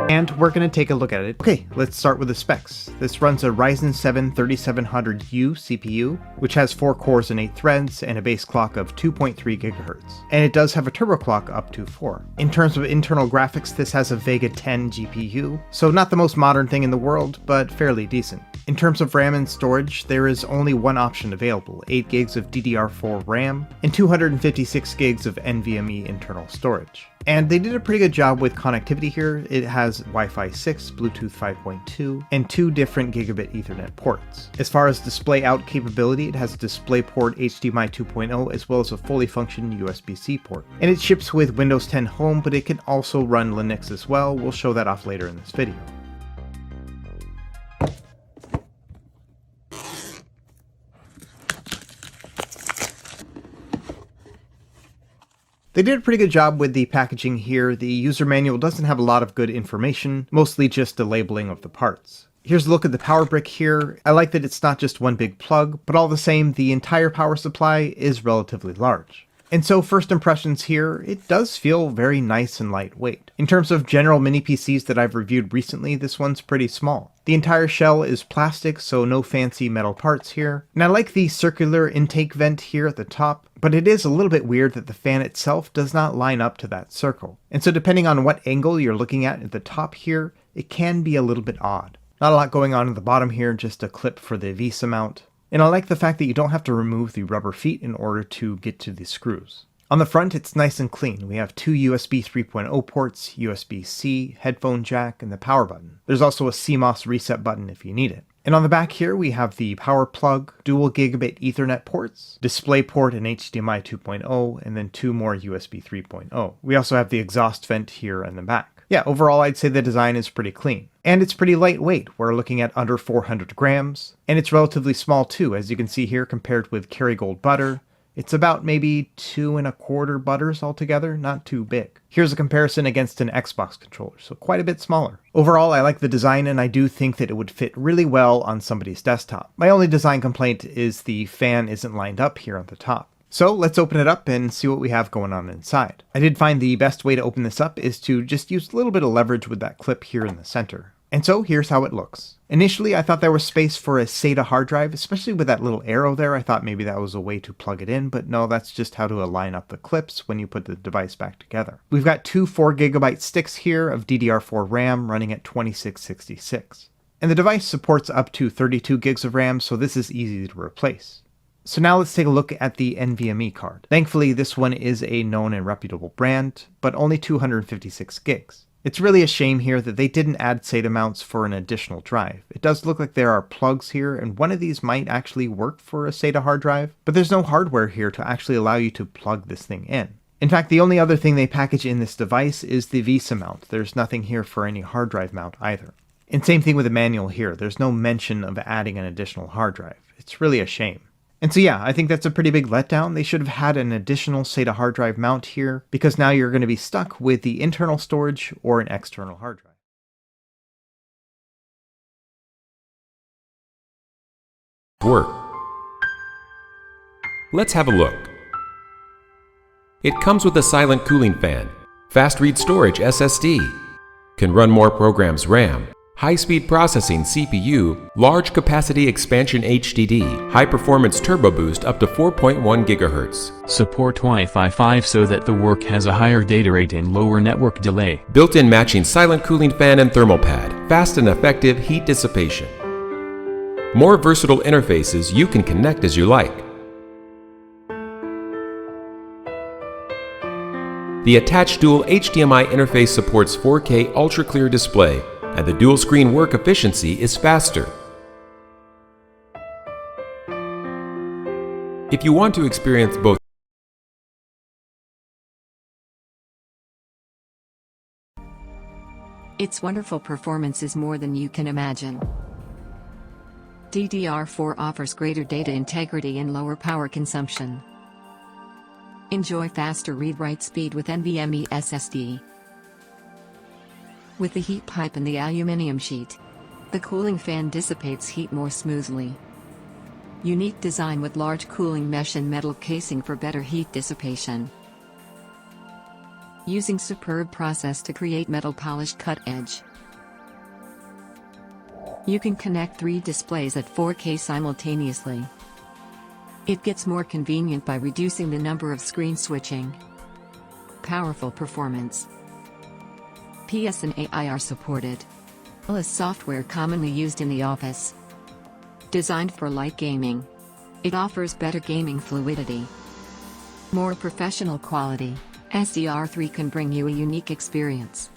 and we're going to take a look at it. Okay, let's start with the specs. This runs a Ryzen 7 3700U CPU, which has 4 cores and 8 threads, and a base clock of 2.3 GHz. And it does have a turbo clock up to 4. In terms of internal graphics, this has a Vega 10 GPU, so not the most modern thing in the world, but fairly decent. In terms of RAM and storage, there is only one option available, 8 gigs of DDR4 RAM and 256 gigs of NVMe internal storage. And they did a pretty good job with connectivity here. It has Wi-Fi 6, Bluetooth 5.2, and 2 different gigabit Ethernet ports. As far as display out capability, it has a DisplayPort HDMI 2.0 as well as a fully functioning USB-C port. And it ships with Windows 10 Home, but it can also run Linux as well. We'll show that off later in this video. They did a pretty good job with the packaging here. The user manual doesn't have a lot of good information, mostly just the labeling of the parts. Here's a look at the power brick here. I like that it's not just one big plug, but all the same, the entire power supply is relatively large. And so first impressions here, it does feel very nice and lightweight. In terms of general mini PCs that I've reviewed recently, this one's pretty small. The entire shell is plastic, so no fancy metal parts here. And I like the circular intake vent here at the top, but it is a little bit weird that the fan itself does not line up to that circle. And so depending on what angle you're looking at the top here, it can be a little bit odd. Not a lot going on at the bottom here, just a clip for the VESA mount. And I like the fact that you don't have to remove the rubber feet in order to get to the screws. On the front, it's nice and clean. We have 2 USB 3.0 ports, USB-C, headphone jack, and the power button. There's also a CMOS reset button if you need it. And on the back here, we have the power plug, dual gigabit Ethernet ports, DisplayPort and HDMI 2.0, and then 2 more USB 3.0. We also have the exhaust vent here in the back. Yeah, overall I'd say the design is pretty clean. And it's pretty lightweight. We're looking at under 400 grams. And it's relatively small too, as you can see here compared with Kerrygold butter. It's about maybe 2 1/4 butters altogether, not too big. Here's a comparison against an Xbox controller, so quite a bit smaller. Overall, I like the design and I do think that it would fit really well on somebody's desktop. My only design complaint is the fan isn't lined up here on the top. So let's open it up and see what we have going on inside. I did find the best way to open this up is to just use a little bit of leverage with that clip here in the center. And so here's how it looks. Initially, I thought there was space for a SATA hard drive, especially with that little arrow there. I thought maybe that was a way to plug it in, but no, that's just how to align up the clips when you put the device back together. We've got 2 4GB sticks here of DDR4 RAM running at 2666. And the device supports up to 32 gigs of RAM, so this is easy to replace. So now let's take a look at the NVMe card. Thankfully, this one is a known and reputable brand, but only 256 gigs. It's really a shame here that they didn't add SATA mounts for an additional drive. It does look like there are plugs here, and one of these might actually work for a SATA hard drive, but there's no hardware here to actually allow you to plug this thing in. In fact, the only other thing they package in this device is the VESA mount. There's nothing here for any hard drive mount either. And same thing with the manual here. There's no mention of adding an additional hard drive. It's really a shame. And so yeah, I think that's a pretty big letdown. They should have had an additional SATA hard drive mount here, because now you're going to be stuck with the internal storage or an external hard drive. Work. Let's have a look. It comes with a silent cooling fan, fast read storage SSD, can run more programs RAM, high-speed processing CPU, large capacity expansion HDD, high-performance turbo boost up to 4.1 GHz. Support Wi-Fi 5 so that the work has a higher data rate and lower network delay. Built-in matching silent cooling fan and thermal pad, fast and effective heat dissipation. More versatile interfaces you can connect as you like. The attached dual HDMI interface supports 4K ultra-clear display, and the dual screen work efficiency is faster. If you want to experience both, its wonderful performance is more than you can imagine. DDR4 offers greater data integrity and lower power consumption. Enjoy faster read-write speed with NVMe SSD. With the heat pipe and the aluminum sheet, the cooling fan dissipates heat more smoothly. Unique design with large cooling mesh and metal casing for better heat dissipation. Using superb process to create metal polished cut edge. You can connect 3 displays at 4K simultaneously. It gets more convenient by reducing the number of screen switching. Powerful performance. PS and AI are supported. Is software commonly used in the office. Designed for light gaming. It offers better gaming fluidity. More professional quality. SDR3 can bring you a unique experience.